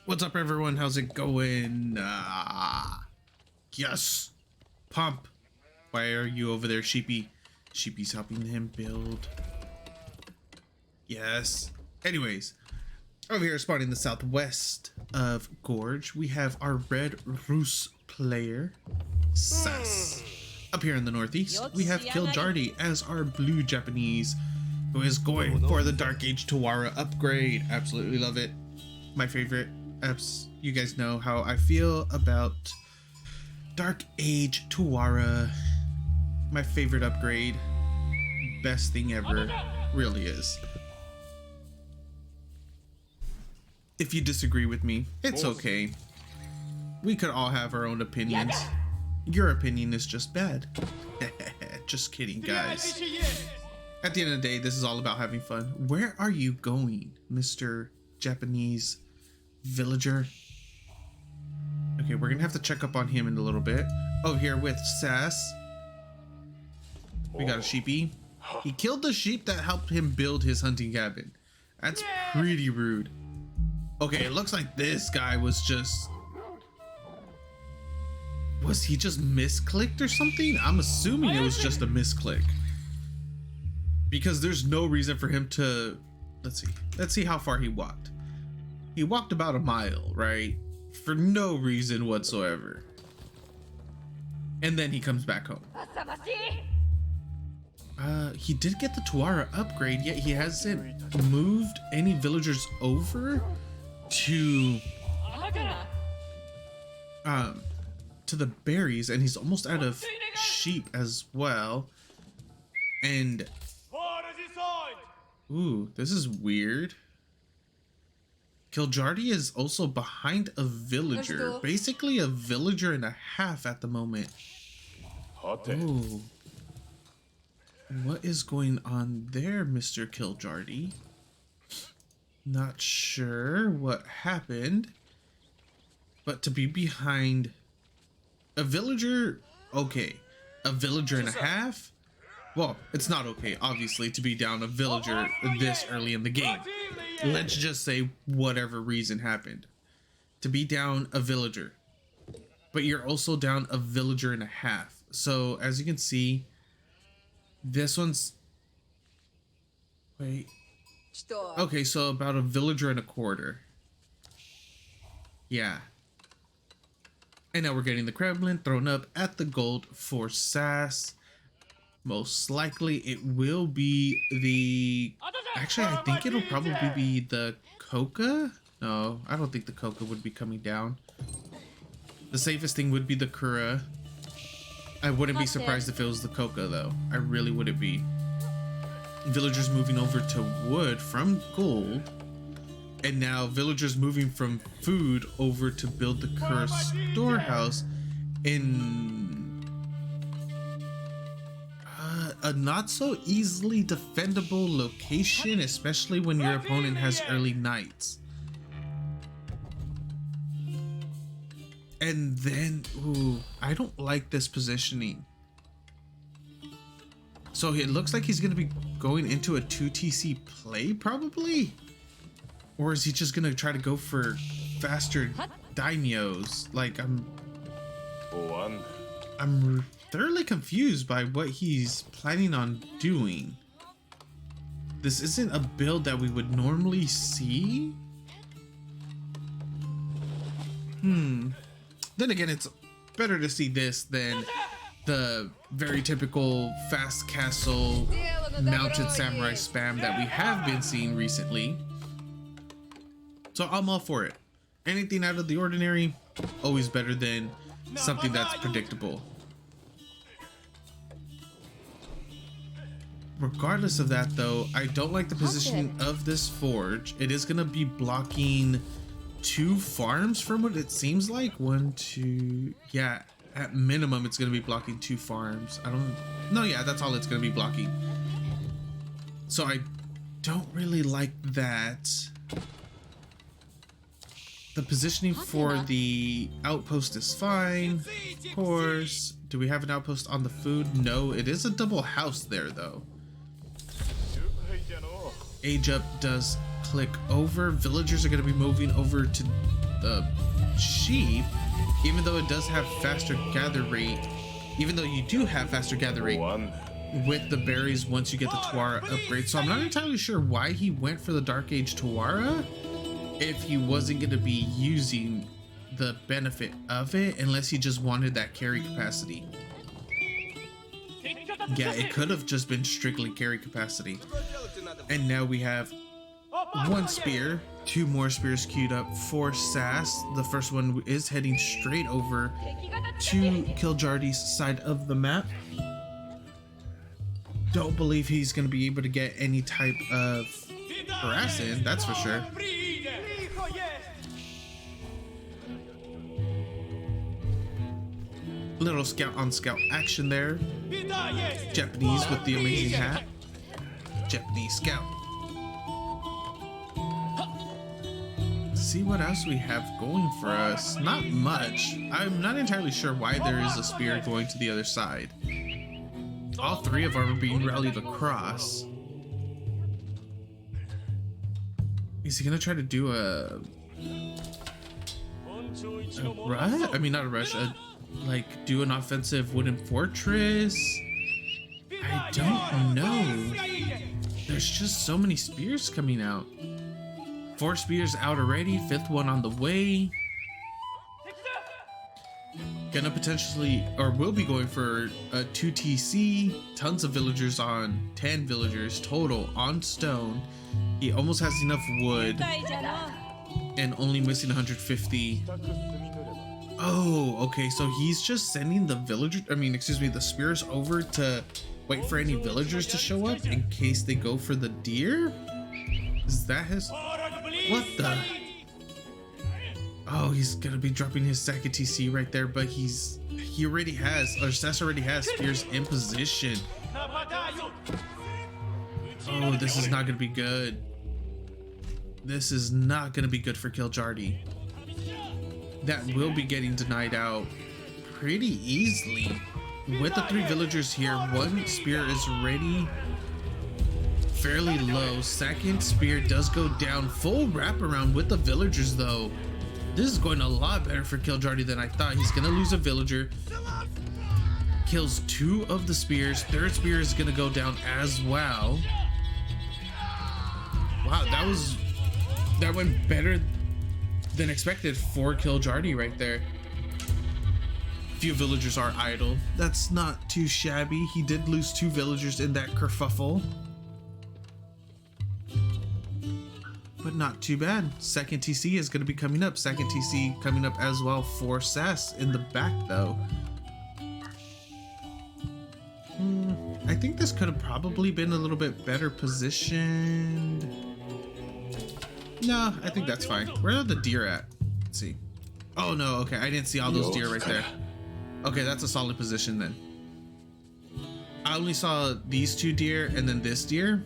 What's up, everyone? How's it going? Yes, Pump. Why are you over there, Sheepy? Sheepy's helping him build. Yes. Anyways, over here spawning the southwest of Gorge, we have our red Rus player, SAS. Up here in the northeast, we have Kiljardi as our blue Japanese, who is going for the Dark Age Tawara upgrade. Absolutely love it. My favorite. You guys know how I feel about Dark Age Tawara. My favorite upgrade. Best thing ever. Really is. If you disagree with me, it's okay. We could all have our own opinions. Your opinion is just bad. Just kidding, guys. At the end of the day, this is all about having fun. Where are you going, Mr. Japanese villager? Okay, we're gonna have to check up on him in a little bit. Over here with SAS, we got a sheepy. He killed the sheep that helped him build his hunting cabin. That's pretty rude. Okay, it looks like this guy was he just misclicked or something? I'm assuming it was just a misclick, because there's no reason for him to, let's see how far he walked. He walked about a mile, right? For no reason whatsoever. And then he comes back home. He did get the Tawara upgrade, yet he hasn't moved any villagers over to the berries, and he's almost out of sheep as well. And ooh, this is weird. Kiljardi is also behind a villager, basically a villager and a half at the moment. Oh, what is going on there, Mr. Kiljardi? Not sure what happened, but to be behind a villager, okay. A villager and a half? Well, it's not okay, obviously, to be down a villager this early in the game. Let's just say whatever reason happened. To be down a villager. But you're also down a villager and a half. So, as you can see, this one's... Wait. Okay, so about a villager and a quarter. Yeah. And now we're getting the Kremlin thrown up at the gold for SAS. Most likely it will be the... Actually, I think it'll probably be the Coca. No, I don't think the Coca would be coming down. The safest thing would be the Kura. I wouldn't be surprised if it was the Coca, though. I really wouldn't be. Villagers moving over to wood from gold. And now villagers moving from food over to build the Kura storehouse in a not so easily defendable location, especially when your opponent has early knights. And then, ooh, I don't like this positioning. So it looks like he's going to be going into a 2TC play, probably? Or is he just going to try to go for faster daimyos? Like, I'm thoroughly confused by what he's planning on doing. This isn't a build that we would normally see. Then again, it's better to see this than the very typical fast castle mounted samurai spam that we have been seeing recently. So I'm all for it. Anything out of the ordinary, always better than something that's predictable. Regardless of that, though, I don't like the positioning of this forge. It is going to be blocking 2 farms from what it seems like. 1, 2, yeah, at minimum it's going to be blocking 2 farms. Yeah, that's all it's going to be blocking. So I don't really like that. The positioning for the outpost is fine, of course. Do we have an outpost on the food? No, it is a double house there, though. Age up does click over. Villagers are going to be moving over to the sheep, even though it does have faster gather rate, even though you do have faster gather rate with the berries once you get the Tuara upgrade. So I'm not entirely sure why he went for the Dark Age Tuara if he wasn't going to be using the benefit of it, unless he just wanted that carry capacity. Yeah, it could have just been strictly carry capacity. And now we have 1 spear, 2 more spears queued up for SAS. The first one is heading straight over to Kiljardi's side of the map. Don't believe he's going to be able to get any type of harass in, that's for sure. Little scout on scout action there. Japanese with the amazing hat. Japanese scout. See what else we have going for us. Not much. I'm not entirely sure why there is a spear going to the other side. All 3 of them are being rallied across. Is he gonna try to do a rush? I mean, not a rush. Like do an offensive wooden fortress? I don't know. There's just so many spears coming out. 4 spears out already, 5th one on the way. Gonna potentially, or will be going for a 2 TC. Tons of villagers on, 10 villagers total on stone. He almost has enough wood and only missing 150. Oh, okay, so he's just sending the the spears over to wait for any villagers to show up in case they go for the deer? Is that his? What the? Oh, he's gonna be dropping his second TC right there, but he already has, or SAS already has spears in position. Oh, this is not gonna be good. This is not gonna be good for Kiljardi. That will be getting denied out pretty easily. With the 3 villagers here, 1 spear is ready, fairly low. 2nd spear does go down. Full wraparound with the villagers though. This is going a lot better for Kiljardi than I thought. He's gonna lose a villager. Kills 2 of the spears. 3rd spear is gonna go down as well. Wow, that went better than expected for Kiljardi right there. Few villagers are idle. That's not too shabby. He did lose 2 villagers in that kerfuffle, but not too bad. 2nd TC is going to be coming up. 2nd TC coming up as well for SAS in the back though. I think this could have probably been a little bit better positioned. No, I think that's fine. Where are the deer at? Let's see. Oh no, okay, I didn't see all those deer right there. Okay, that's a solid position then. I only saw these 2 deer and then this deer.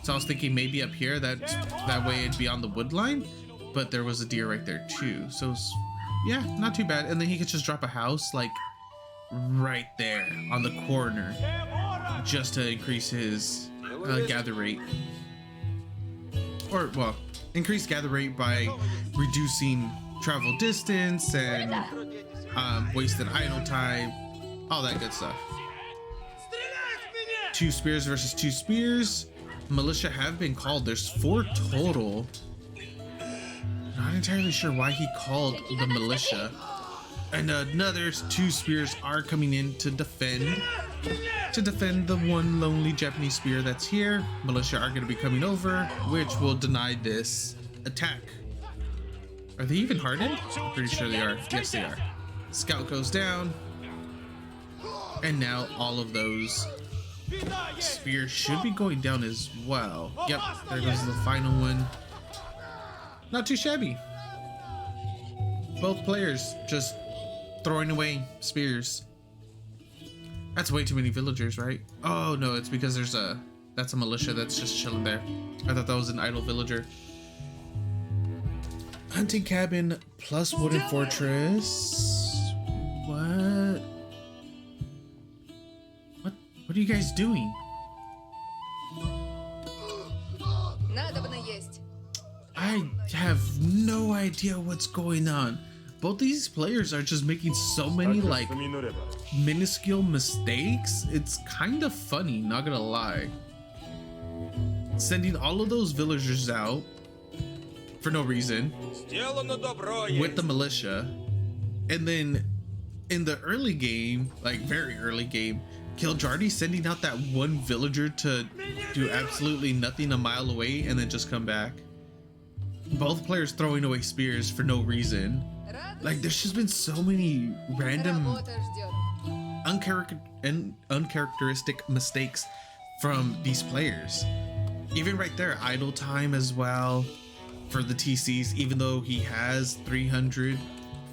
So I was thinking maybe up here, that way it'd be on the wood line, but there was a deer right there too. So yeah, not too bad. And then he could just drop a house like right there on the corner just to increase his gather rate. Or, well, increase gather rate by reducing travel distance and wasted idle time, all that good stuff. 2 spears versus 2 spears. Militia have been called. There's 4 total. Not entirely sure why he called the militia. And another 2 spears are coming in to defend the 1 lonely Japanese spear that's here. Militia are going to be coming over, which will deny this attack. Are they even hardened? I'm pretty sure they are. Yes, they are. Scout goes down, and now all of those spears should be going down as well. Yep, there goes the final one. Not too shabby. Both players just throwing away spears. That's way too many villagers, right? Oh no, it's because that's a militia that's just chilling there. I thought that was an idle villager. Hunting cabin plus wooden fortress. What are you guys doing? I I have no idea what's going on. Both these players are just making so many like minuscule mistakes. It's kind of funny, not gonna lie. Sending all of those villagers out for no reason with the militia, and then in the early game, like very early game, Kiljardi sending out that one villager to do absolutely nothing a mile away and then just come back. Both players throwing away spears for no reason. Like, there's just been so many random uncharacteristic mistakes from these players. Even right there, idle time as well for the TCs, even though he has 300,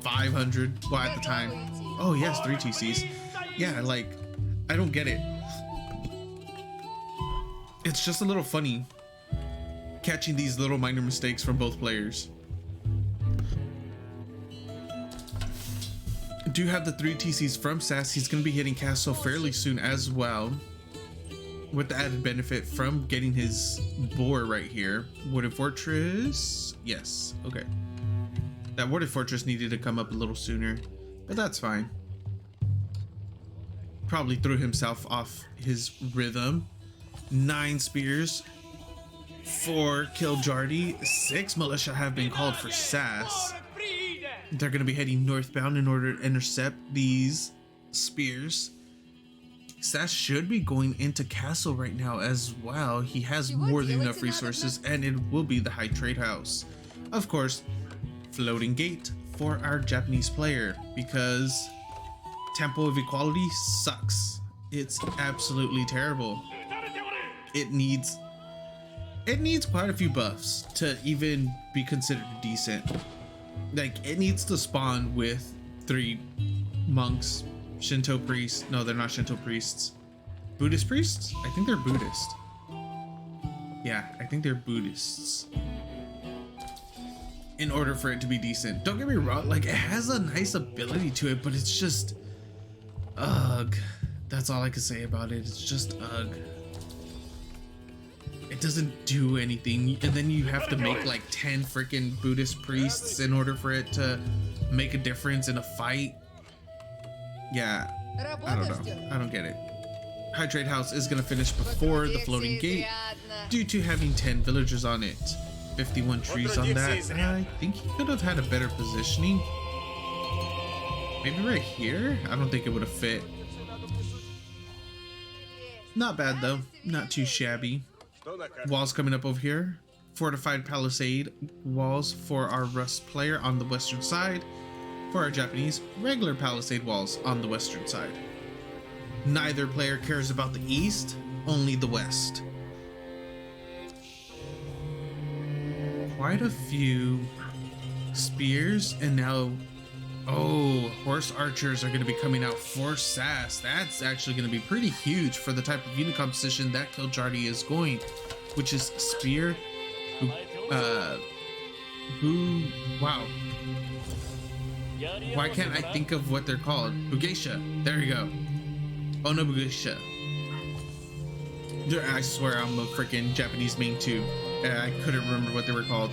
500, well at the time. Oh, he has 3 TCs. Yeah, like, I don't get it. It's just a little funny catching these little minor mistakes from both players. Do have the 3 TCs from SAS. He's going to be hitting castle fairly soon as well, with the added benefit from getting his boar right here. Wooded Fortress, yes, okay. That Wooded Fortress needed to come up a little sooner, but that's fine. Probably threw himself off his rhythm. 9 spears for Kiljardi. 6 militia have been called for SAS. They're going to be heading northbound in order to intercept these spears. SAS should be going into castle right now as well. He has more than enough resources, and it will be the high trade house. Of course, floating gate for our Japanese player, because Temple of Equality sucks. It's absolutely terrible. It needs quite a few buffs to even be considered decent. Like, it needs to spawn with 3 monks, Shinto priests. No, they're not Shinto priests. Buddhist priests? I think they're Buddhist. Yeah, I think they're Buddhists. In order for it to be decent. Don't get me wrong, like, it has a nice ability to it, but it's just ugh. That's all I can say about it. It's just ugh. It doesn't do anything, and then you have to make like 10 freaking Buddhist priests in order for it to make a difference in a fight. Yeah, I don't know. I don't get it. High Trade House is gonna finish before the floating gate due to having 10 villagers on it. 51 trees on that. I think he could have had a better positioning. Maybe right here? I don't think it would have fit. Not bad though, not too shabby. Walls coming up over here. Fortified palisade walls for our Rus player on the western side. For our Japanese, regular palisade walls on the western side. Neither player cares about the east, only the west. Quite a few spears, and now, oh, horse archers are going to be coming out for SAS. That's actually going to be pretty huge for the type of unit composition that Kiljardi is going, which is spear, wow. Why can't I think of what they're called? Bugeisha. There you go. Oh no, Bugeisha. I swear I'm a freaking Japanese main too. I couldn't remember what they were called.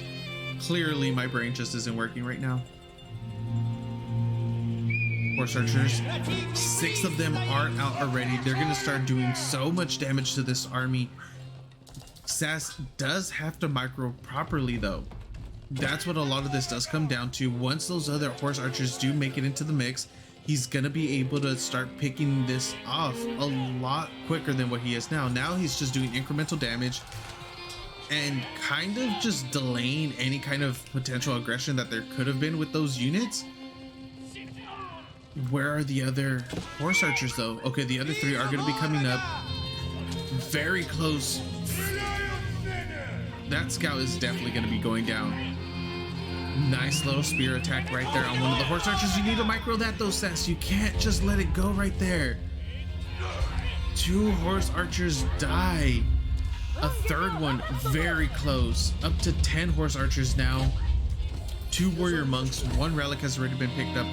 Clearly my brain just isn't working right now. Horse archers. 6 of them are out already. They're gonna start doing so much damage to this army. SAS does have to micro properly though. That's what a lot of this does come down to. Once those other horse archers do make it into the mix, he's gonna be able to start picking this off a lot quicker than what he is now. Now he's just doing incremental damage and kind of just delaying any kind of potential aggression that there could have been with those units. Where are the other horse archers though? Okay, the other 3 are going to be coming up very close. That scout is definitely going to be going down. Nice little spear attack right there on one of the horse archers. You need to micro that though, SAS. You can't just let it go right there. 2 horse archers die. A 3rd one very close. Up to 10 horse archers now. 2 warrior monks. 1 relic has already been picked up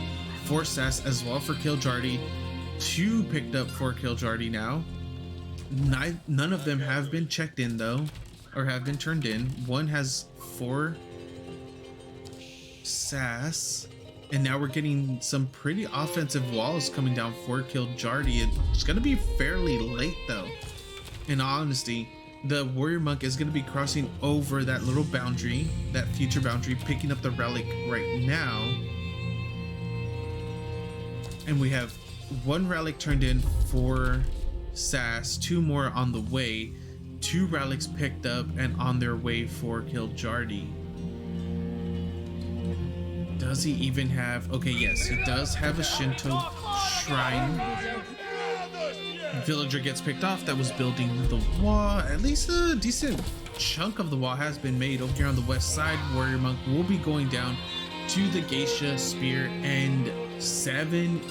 for SAS as well for Kiljardi. 2 picked up for Kiljardi now. None of them have been checked in though, or have been turned in. 1 has 4 SAS. And now we're getting some pretty offensive walls coming down for Kiljardi. It's going to be fairly late though. In honesty, the warrior monk is going to be crossing over that little boundary, that future boundary, picking up the relic right now. And we have one relic turned in for SAS, 2 more on the way, 2 relics picked up and on their way for Kiljardi. Does he even have, okay, yes, he does have a Shinto shrine. Villager gets picked off that was building the wall. At least a decent chunk of the wall has been made over here on the west side. Warrior monk will be going down to the geisha spear and 7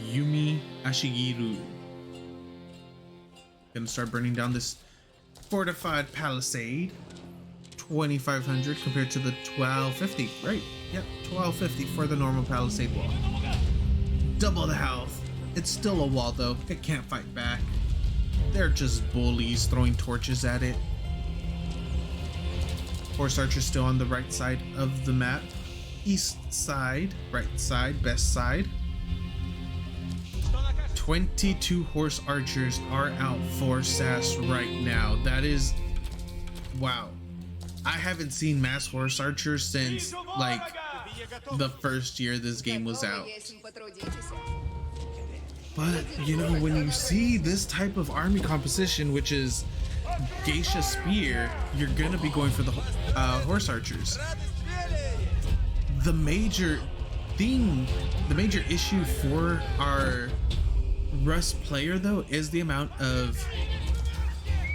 Yumi Ashigiru. Gonna start burning down this fortified palisade. 2,500 compared to the 1,250, right? Yep, 1,250 for the normal palisade wall. Double the health. It's still a wall though, it can't fight back. They're just bullies throwing torches at it. Horse archers still on the right side of the map. East side, right side, best side. 22 horse archers are out for SAS right now. That is, wow. I haven't seen mass horse archers since like the first year this game was out. But you know, when you see this type of army composition, which is geisha spear, you're gonna be going for the horse archers. The major thing, the major issue for our Rus player though is the amount of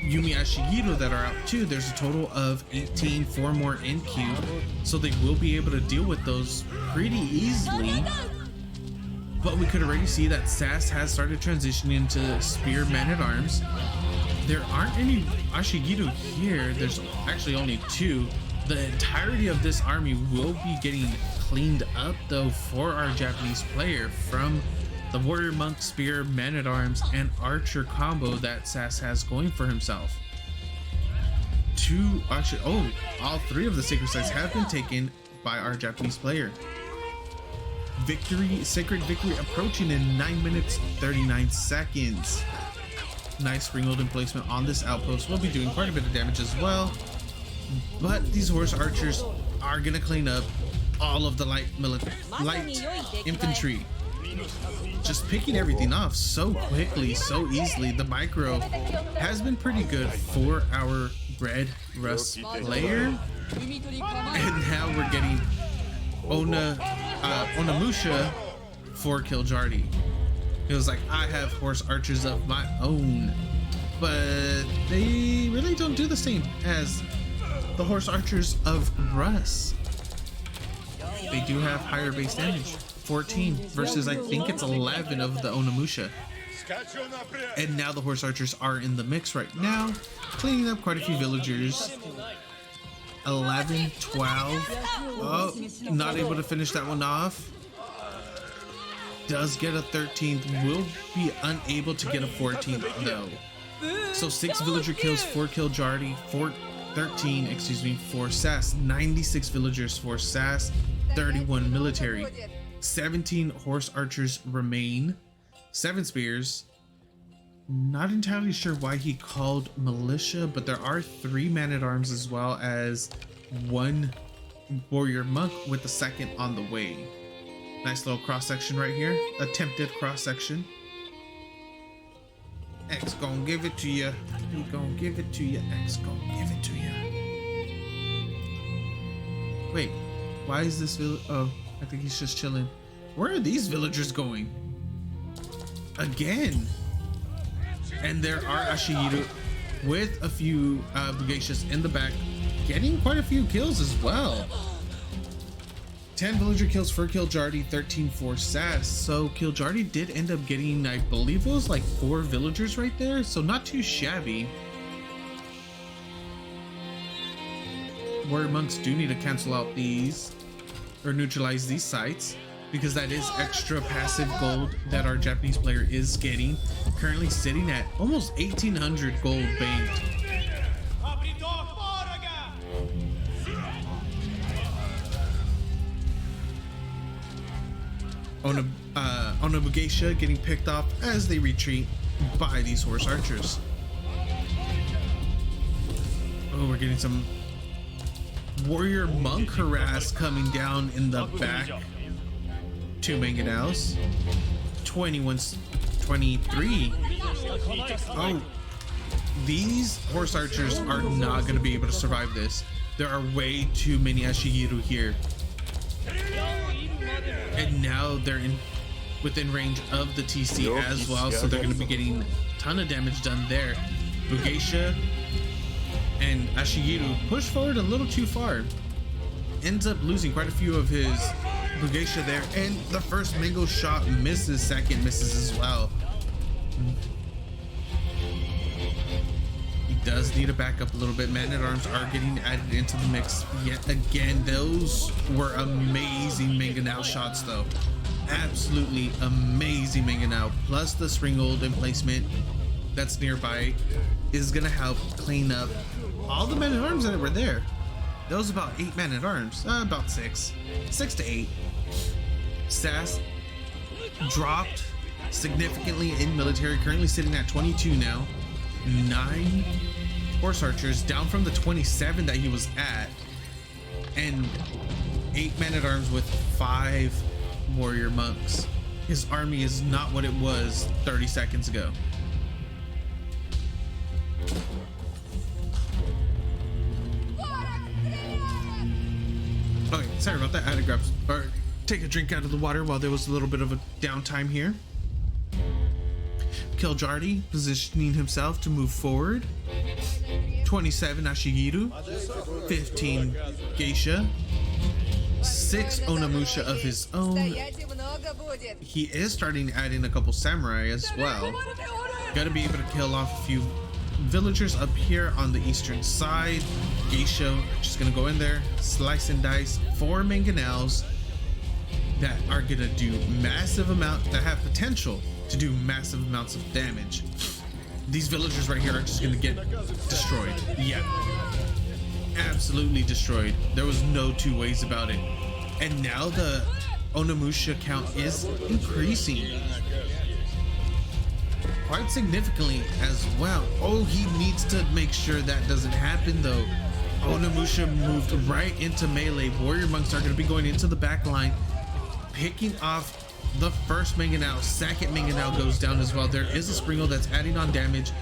Yumi Ashigiru that are out too. There's a total of 18, 4 more in queue, so they will be able to deal with those pretty easily. But we could already see that SAS has started transitioning into spear man-at-arms. There aren't any Ashigiru here. There's actually only 2. The entirety of this army will be getting cleaned up though for our Japanese player from the warrior monk, spear, man-at-arms, and archer combo that SAS has going for himself. All 3 of the sacred sites have been taken by our Japanese player. Sacred victory approaching in 9 minutes 39 seconds. Nice ringed emplacement on this outpost. Will be doing quite a bit of damage as well. But these horse archers are gonna clean up all of the light infantry. Just picking everything off so quickly, so easily. The micro has been pretty good for our red Rus player. And now we're getting Onamusha for Kiljardi. It was like, I have horse archers of my own. But they really don't do the same as the horse archers of Rus. They do have higher base damage. 14 versus I think it's 11 of the Onamusha. And now the horse archers are in the mix right now, cleaning up quite a few villagers. 11, 12. Oh, not able to finish that one off. Does get a 13th, will be unable to get a 14th though. So 6 villager kills for Kiljardi, 13 for SAS, 96 villagers for SAS, 31 military. 17 horse archers remain, 7 spears. Not entirely sure why he called militia, but there are 3 man-at-arms as well as 1 warrior monk with the 2nd on the way. Nice little cross-section right here. Attempted cross-section. X gonna give it to you. He gonna give it to you. X gonna give it to you. Wait, why is this oh, I think he's just chilling. Where are these villagers going? Again. And there are Ashigiru with a few geishas in the back, getting quite a few kills as well. 10 villager kills for Kiljardi, 13 for SAS. So Kiljardi did end up getting, I believe it was like 4 villagers right there. So not too shabby. Warrior monks do need to cancel out these or neutralize these sites, because that is extra passive gold that our Japanese player is getting. Currently sitting at almost 1,800 gold banked. Onabugeisha getting picked off as they retreat by these horse archers. Oh, we're getting some warrior monk harass coming down in the back. 2 Manganaos. 23. Oh, these horse archers are not going to be able to survive this. There are way too many Ashigiru here. And now they're within range of the TC as well, so they're going to be getting a ton of damage done there. Bugeisha and Ashigiru push forward a little too far. Ends up losing quite a few of his Bugeisha there, and the first Mango shot misses, second misses as well. He does need to back up a little bit. Man-at-Arms are getting added into the mix yet again. Those were amazing Mangonao shots though. Absolutely amazing Mangonao. Plus the Springald emplacement that's nearby is gonna help clean up all the men-at-arms that were there. That was about 8 men-at-arms. About 6 to 8. SAS dropped significantly in military, currently sitting at 22 now. 9 horse archers, down from the 27 that he was at, and 8 men-at-arms with 5 warrior monks. His army is not what it was 30 seconds ago. Okay, sorry about that. I had to grab or take a drink out of the water while there was a little bit of a downtime here. Kiljardi positioning himself to move forward. 27 Ashigiru, 15 Geisha, 6 Onamusha of his own. He is starting to add in a couple samurai as well. Gotta be able to kill off a few villagers up here on the eastern side. Geisha just gonna go in there, slice and dice 4 Manganaos that are gonna do massive amount, that have potential to do massive amounts of damage. These villagers right here are just gonna get destroyed. Yeah, absolutely destroyed. There was no two ways about it. And now the Onamusha count is increasing quite significantly as well. Oh, he needs to make sure that doesn't happen though. Onamusha moved right into melee. Warrior monks are going to be going into the back line, picking off the first Mangonao. Second Mangonao goes down as well. There is a Springle that's adding on damage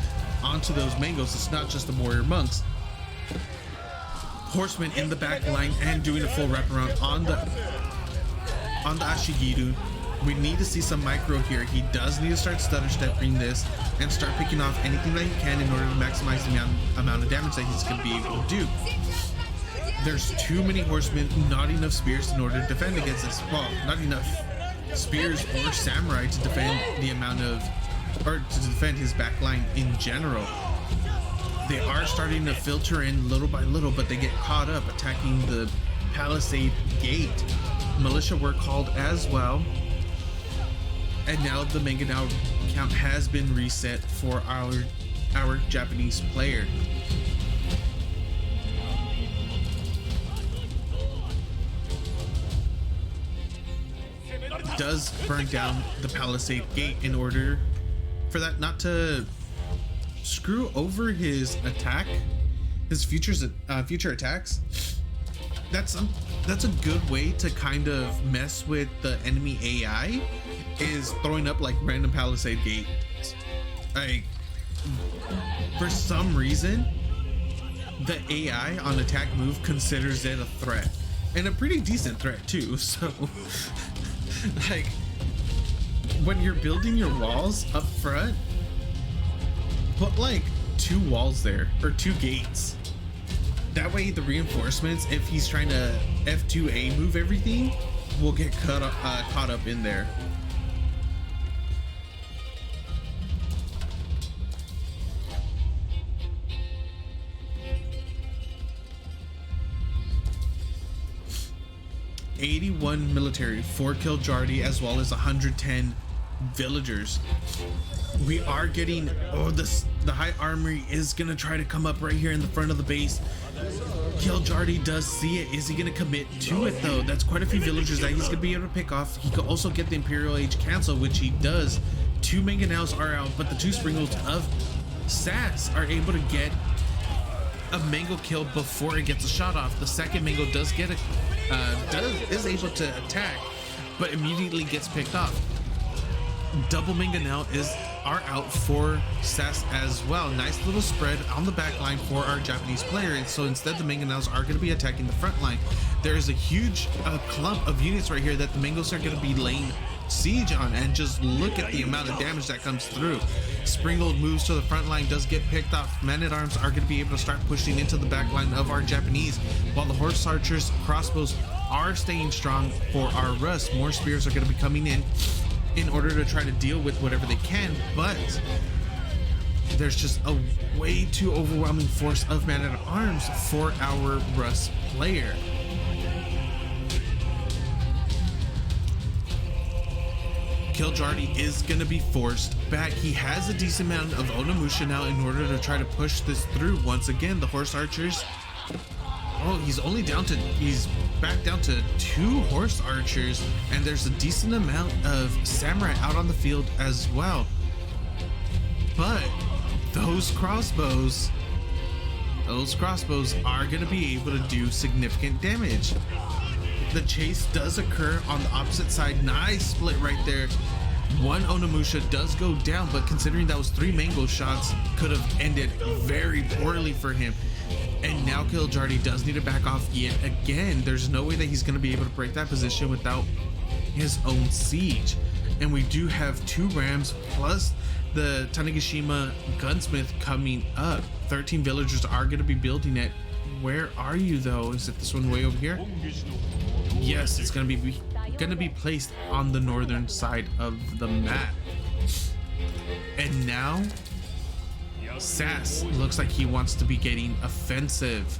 onto those mangoes. It's not just the warrior monks. Horsemen in the back line and doing a full wraparound on the Ashigiru. We need to see some micro here. He does need to start stutter stepping this and start picking off anything that he can in order to maximize the amount of damage that he's going to be able to do. There's too many horsemen, not enough spears in order to defend against this. Well, not enough spears or samurai to defend the amount of, or to defend his back line in general. They are starting to filter in little by little, but they get caught up attacking the palisade gate. Militia were called as well. And now the Mangonao count has been reset for our Japanese player. Does burn down the palisade gate in order for that not to screw over his attack, his future attacks. That's a good way to kind of mess with the enemy AI, is throwing up like random palisade gates. Like, for some reason, the AI on attack move considers it a threat, and a pretty decent threat too. So like, when you're building your walls up front, put like 2 walls there, or 2 gates. That way the reinforcements, if he's trying to F2A move everything, will get caught up in there. $81 military for Kiljardi, as well as 110 villagers. We are getting, oh, the high armory is gonna try to come up right here in the front of the base. Kiljardi does see it. Is he gonna commit to it though? That's quite a few villagers that he's gonna be able to pick off. He could also get the Imperial Age cancel, which he does. 2 Mangonels are out, but the 2 Springles of SAS are able to get a mango kill before it gets a shot off. The second mango does get is able to attack, but immediately gets picked off. Double mangonel are out for SAS as well. Nice little spread on the back line for our Japanese player, and so instead the mangonels are going to be attacking the front line. There is a huge clump of units right here that the mangoes are going to be laying siege on, and just look at the amount of damage that comes through. Springald moves to the front line, does get picked off. Men-at-arms are going to be able to start pushing into the back line of our Japanese, while the horse archers, crossbows are staying strong for our Rus. More spears are going to be coming in order to try to deal with whatever they can, but there's just a way too overwhelming force of men-at-arms for our Rus player. Kiljardi is going to be forced back. He has a decent amount of Onimusha now in order to try to push this through. Once again, the horse archers, oh, he's back down to 2 horse archers, and there's a decent amount of samurai out on the field as well. But those crossbows are going to be able to do significant damage. The chase does occur on the opposite side. Nice split right there. 1 Onimusha does go down, but considering that was 3 mango shots, could have ended very poorly for him. And now Kiljardi does need to back off yet again. There's no way that he's going to be able to break that position without his own siege. And we do have 2 rams plus the Tanegashima gunsmith coming up. 13 villagers are going to be building it. Where are you though? Is it this one way over here? Yes, it's gonna be placed on the northern side of the map. And now SAS looks like he wants to be getting offensive,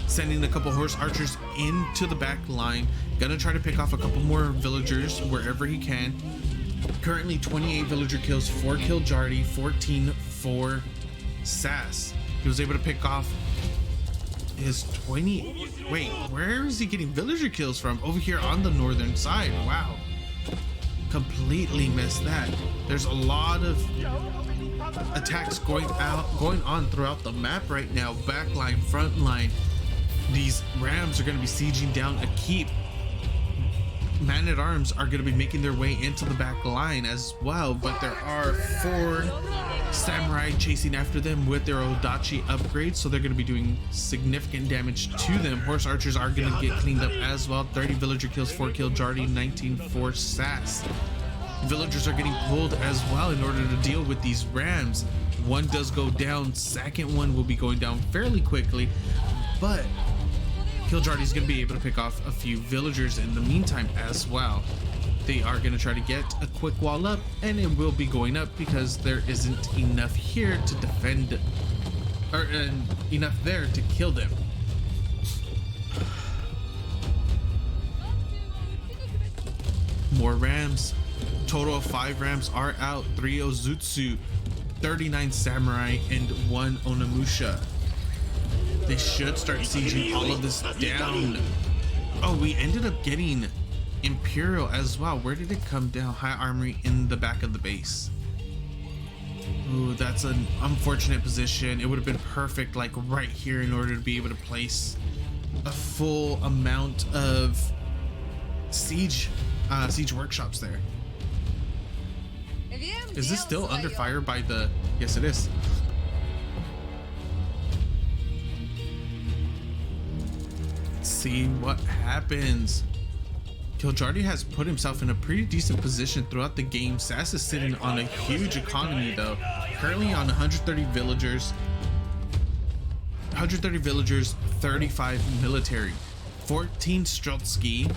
sending a couple horse archers into the back line. Gonna try to pick off a couple more villagers wherever he can. Currently 28 villager kills for Kiljardi, 14 for SAS. He was able to pick off his 20. Wait, where is he getting villager kills from? Over here on the northern side. Wow, completely missed that. There's a lot of attacks going on throughout the map right now. Backline, front line. These rams are going to be sieging down a keep. Man-at-arms are going to be making their way into the back line as well, but there are 4 samurai chasing after them with their Odachi upgrades, so they're going to be doing significant damage to them. Horse archers are going to get cleaned up as well. 30 villager kills for Kiljardi, 19 for SAS. Villagers are getting pulled as well in order to deal with these rams. 1 does go down, second one will be going down fairly quickly, but Kiljardi is going to be able to pick off a few villagers in the meantime as well. They are going to try to get a quick wall up, and it will be going up because there isn't enough here to defend, or enough there to kill them. More rams. Total of 5 rams are out. 3 Ozutsu, 39 samurai, and 1 Onimusha. They should start sieging all of this down. Oh, we ended up getting Imperial as well. Where did it come down? High armory in the back of the base. Ooh, that's an unfortunate position. It would have been perfect like right here in order to be able to place a full amount of siege workshops there. Is this still under fire by the... Yes, it is. See what happens. Kiljardi has put himself in a pretty decent position throughout the game. SAS is sitting on a huge economy though. Currently on 130 villagers. 35 military, 14 Streltsky,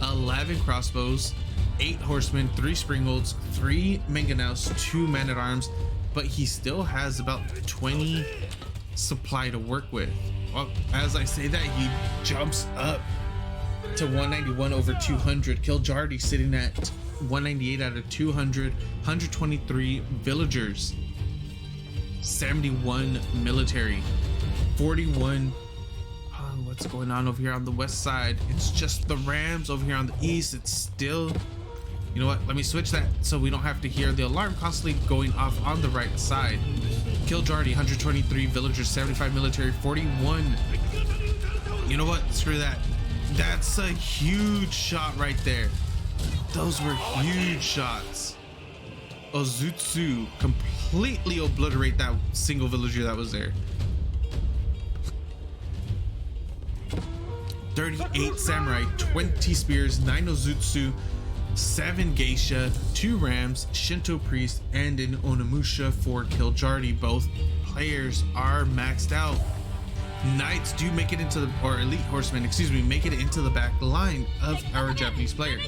11 crossbows, 8 horsemen, 3 springolds, 3 mangonels, 2 men-at-arms, but he still has about 20 supply to work with. Well, as I say that, he jumps up to 191 over 200. Kiljardi sitting at 198 out of 200. 123 villagers. 71 military. 41. What's going on over here on the west side? It's just the Rams. Over here on the east, it's still, you know what, let me switch that so we don't have to hear the alarm constantly going off on the right side. Kiljardi 123 villagers, 75 military, 41. You know what, screw that. That's a huge shot right there. Those were huge shots. Ozutsu completely obliterate that single villager that was there. 38 samurai, 20 spears, 9 Ozutsu, 7 geisha, 2 rams, Shinto priest, and an Onimusha for Kiljardi. Both players are maxed out. Knights do make it into the, or elite horsemen, excuse me, make it into the back line of our Japanese player.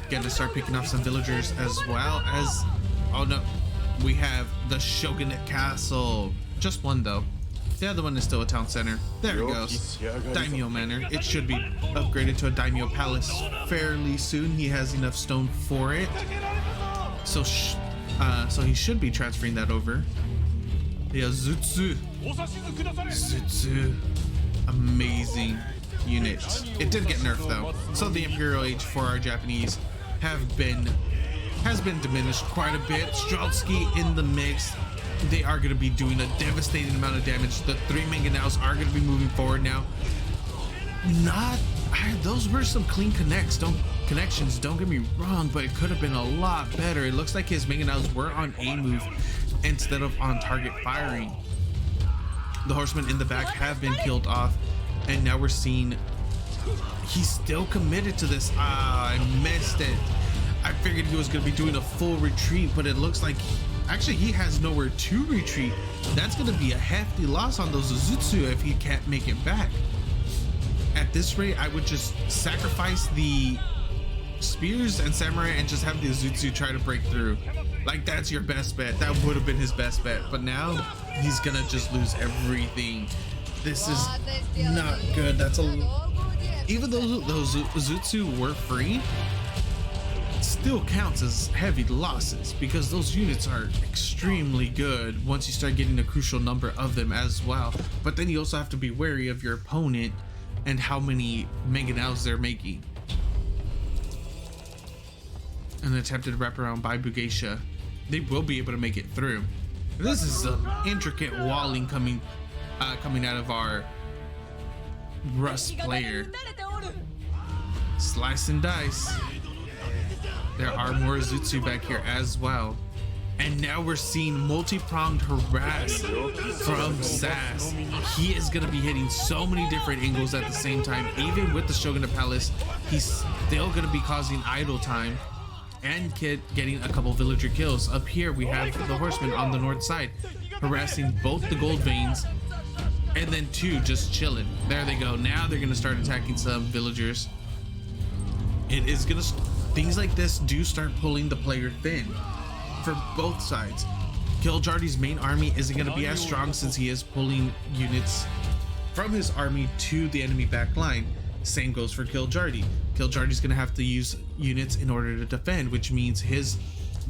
Gonna start picking off some villagers as well as, oh no, we have the Shogunate Castle. Just one though. The other one is still a town center. There it goes. Daimyo Manor. It should be upgraded to a Daimyo Palace fairly soon. He has enough stone for it. So he should be transferring that over. Yeah, Zutsu. Amazing unit. It did get nerfed though. So the Imperial Age for our Japanese has been diminished quite a bit. Streltsky in the mix. They are going to be doing a devastating amount of damage. The 3 Manganaos are going to be moving forward now. Those were some clean connections, don't get me wrong, but it could have been a lot better. It looks like his Manganaos were on A move instead of on target firing. The horsemen in the back have been killed off, and now we're seeing he's still committed to this. I missed it. I figured he was going to be doing a full retreat, but it looks like actually he has nowhere to retreat. That's going to be a hefty loss on those Ozutsu if he can't make it back. At this rate, I would just sacrifice the spears and samurai and just have the Ozutsu try to break through. Like, that's your best bet. That would have been his best bet, but now he's gonna just lose everything. This is not good. That's even though those Ozutsu were free, still counts as heavy losses because those units are extremely good once you start getting a crucial number of them as well. But then you also have to be wary of your opponent and how many Manganaos they're making. An attempted wraparound by Bugeisha. They will be able to make it through. This is some intricate walling coming out of our Rus player. Slice and dice. There are more Ozutsu back here as well. And now we're seeing multi-pronged harass from SAS. He is going to be hitting so many different angles at the same time. Even with the Shogunate Palace, he's still going to be causing idle time and getting a couple villager kills. Up here we have the horsemen on the north side harassing both the gold veins, and then 2 just chilling. There they go. Now they're going to start attacking some villagers. It is going to, things like this do start pulling the player thin for both sides. Kiljardi's main army isn't going to be as strong since he is pulling units from his army to the enemy back line. Same goes for Kiljardi. Kiljardi's going to have to use units in order to defend, which means his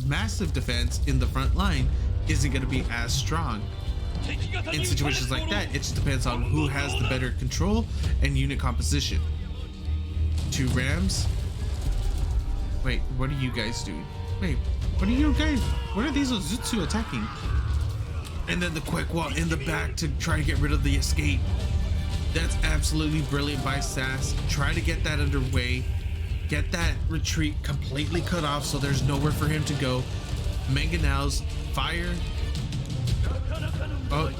massive defense in the front line isn't going to be as strong. In situations like that, it just depends on who has the better control and unit composition. 2 rams. Wait, what are you guys doing? Wait, what are you guys? What are these Ozutsu attacking? And then the quick wall in the back to try to get rid of the escape. That's absolutely brilliant by SAS. Try to get that underway. Get that retreat completely cut off so there's nowhere for him to go. Manganaos, fire. Oh,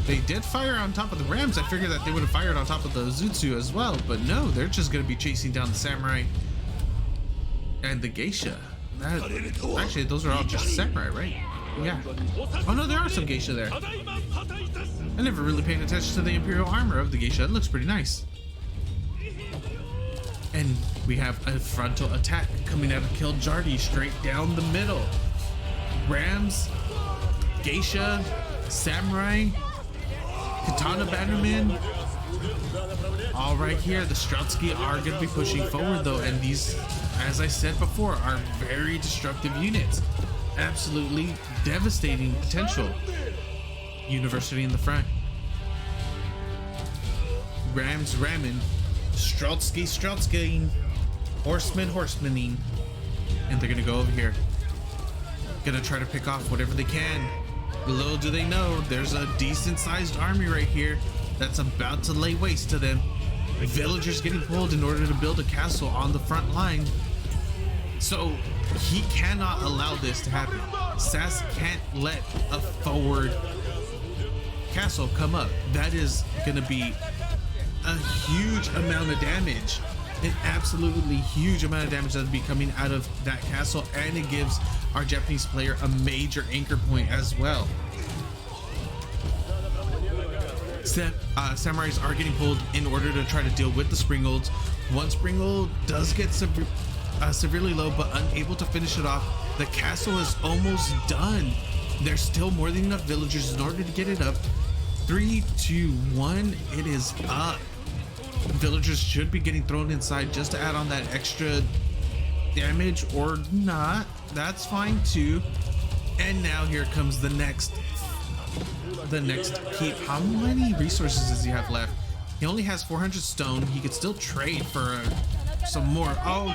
they did fire on top of the rams. I figured that they would have fired on top of the Ozutsu as well, but no, they're just going to be chasing down the samurai and the geisha. Actually, those are all just samurai, right? Yeah. Oh no, there are some geisha there. I never really paid attention to the imperial armor of the geisha. It looks pretty nice. And we have a frontal attack coming out of Kiljardi straight down the middle. Rams, geisha, samurai, katana bannerman. All right here, the Strutsky are going to be pushing forward though, and these, as I said before, are very destructive units. Absolutely devastating potential. University in the front. Rams ramming. Strutsky. Horsemaning. And they're going to go over here. Gonna try to pick off whatever they can. Little do they know, there's a decent sized army right here that's about to lay waste to them. Villagers getting pulled in order to build a castle on the front line. So he cannot allow this to happen. SAS can't let a forward castle come up. That is gonna be a huge amount of damage. An absolutely huge amount of damage that will be coming out of that castle, and it gives our Japanese player a major anchor point as well. Samurais are getting pulled in order to try to deal with the Springolds. One Springold does get severely low, but unable to finish it off. The castle is almost done. There's still more than enough villagers in order to get it up. 3, 2, 1, it is up. Villagers should be getting thrown inside just to add on that extra damage, or not. That's fine too. And now here comes the next keep. How many resources does he have left? He only has 400 stone. He could still trade for some more. Oh,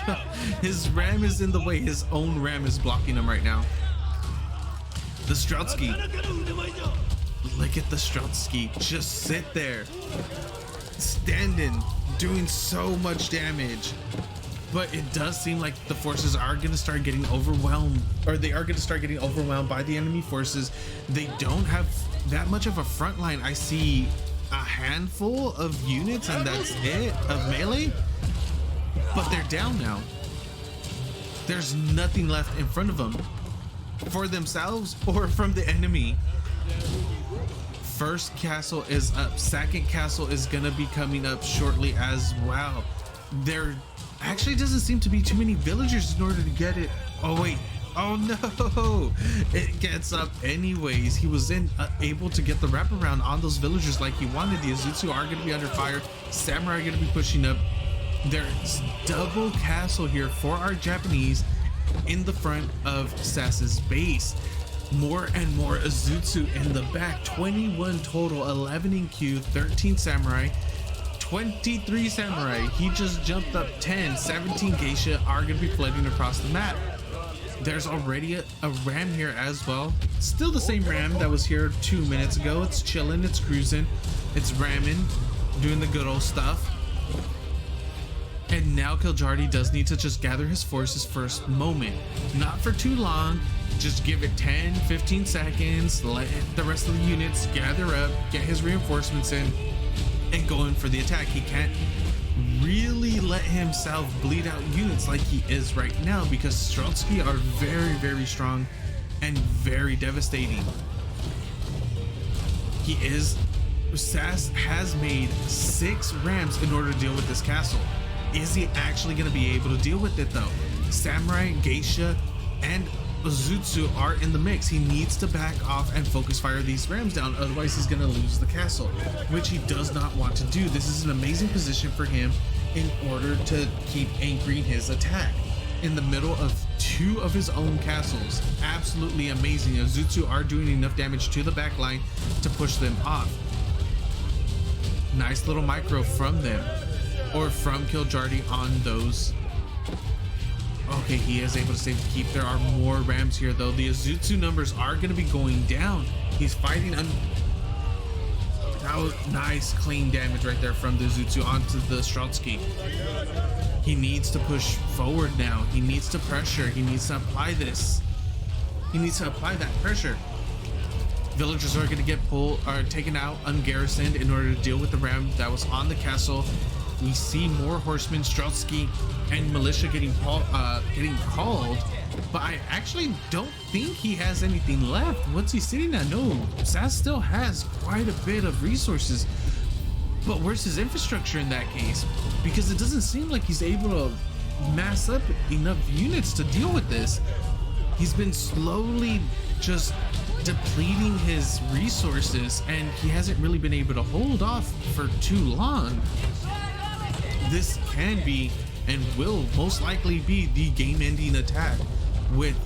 his ram is in the way. His own ram is blocking him right now. The Strutsky. Look at the Strutsky. Just sit there. Standing, doing so much damage. But it does seem like the forces are going to start getting overwhelmed, or they are going to start getting overwhelmed by the enemy forces. They don't have that much of a front line. I see a handful of units and that's it, of melee, but they're down now. There's nothing left in front of them for themselves or from the enemy. First castle is up. Second castle is gonna be coming up shortly as well. There actually doesn't seem to be too many villagers in order to get it. Oh wait, oh no, it gets up anyways. He was able to get the wraparound on those villagers like he wanted. The Azutsu are gonna be under fire. Samurai are gonna be pushing up. There's double castle here for our Japanese in the front of SAS's base. More and more Azutsu in the back. 21 total, 11 in queue, 13 samurai, 23 samurai. He just jumped up 10. 17 geisha are going to be floating across the map. There's already a ram here as well. Still the same ram that was here 2 minutes ago. It's chilling, it's cruising, it's ramming, doing the good old stuff. And now Kiljardi does need to just gather his forces for a moment. Not for too long. Just give it 10, 15 seconds. Let the rest of the units gather up, get his reinforcements in, and go in for the attack. He can't really let himself bleed out units like he is right now, because Strutsky are very, very strong and very devastating. SAS has made 6 rams in order to deal with this castle. Is he actually going to be able to deal with it though? Samurai, geisha, and Azutsu are in the mix. He needs to back off and focus fire these rams down, otherwise he's going to lose the castle, which he does not want to do. This is an amazing position for him in order to keep anchoring his attack in the middle of 2 of his own castles. Absolutely amazing. Azutsu are doing enough damage to the back line to push them off. Nice little micro from them, or from Kiljardi on those. Okay, he is able to save the keep. There are more rams here though. The Azutsu numbers are going to be going down. He's fighting that was nice clean damage right there from the Azutsu onto the Strutsky. He needs to push forward now. He needs to pressure. He needs to apply this. He needs to apply that pressure. Villagers are going to get pulled or taken out ungarrisoned in order to deal with the ram that was on the castle. We see more horsemen, Strutsky, and militia getting called, but I actually don't think he has anything left. What's he sitting at? No, SAS still has quite a bit of resources, but where's his infrastructure in that case? Because it doesn't seem like he's able to mass up enough units to deal with this. He's been slowly just depleting his resources, and he hasn't really been able to hold off for too long. This can be and will most likely be the game-ending attack with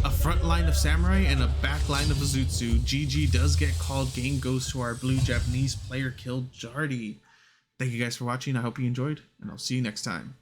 a front line of samurai and a back line of Azutsu. GG does get called. Game goes to our blue Japanese player, Kiljardi. Thank you guys for watching. I hope you enjoyed, and I'll see you next time.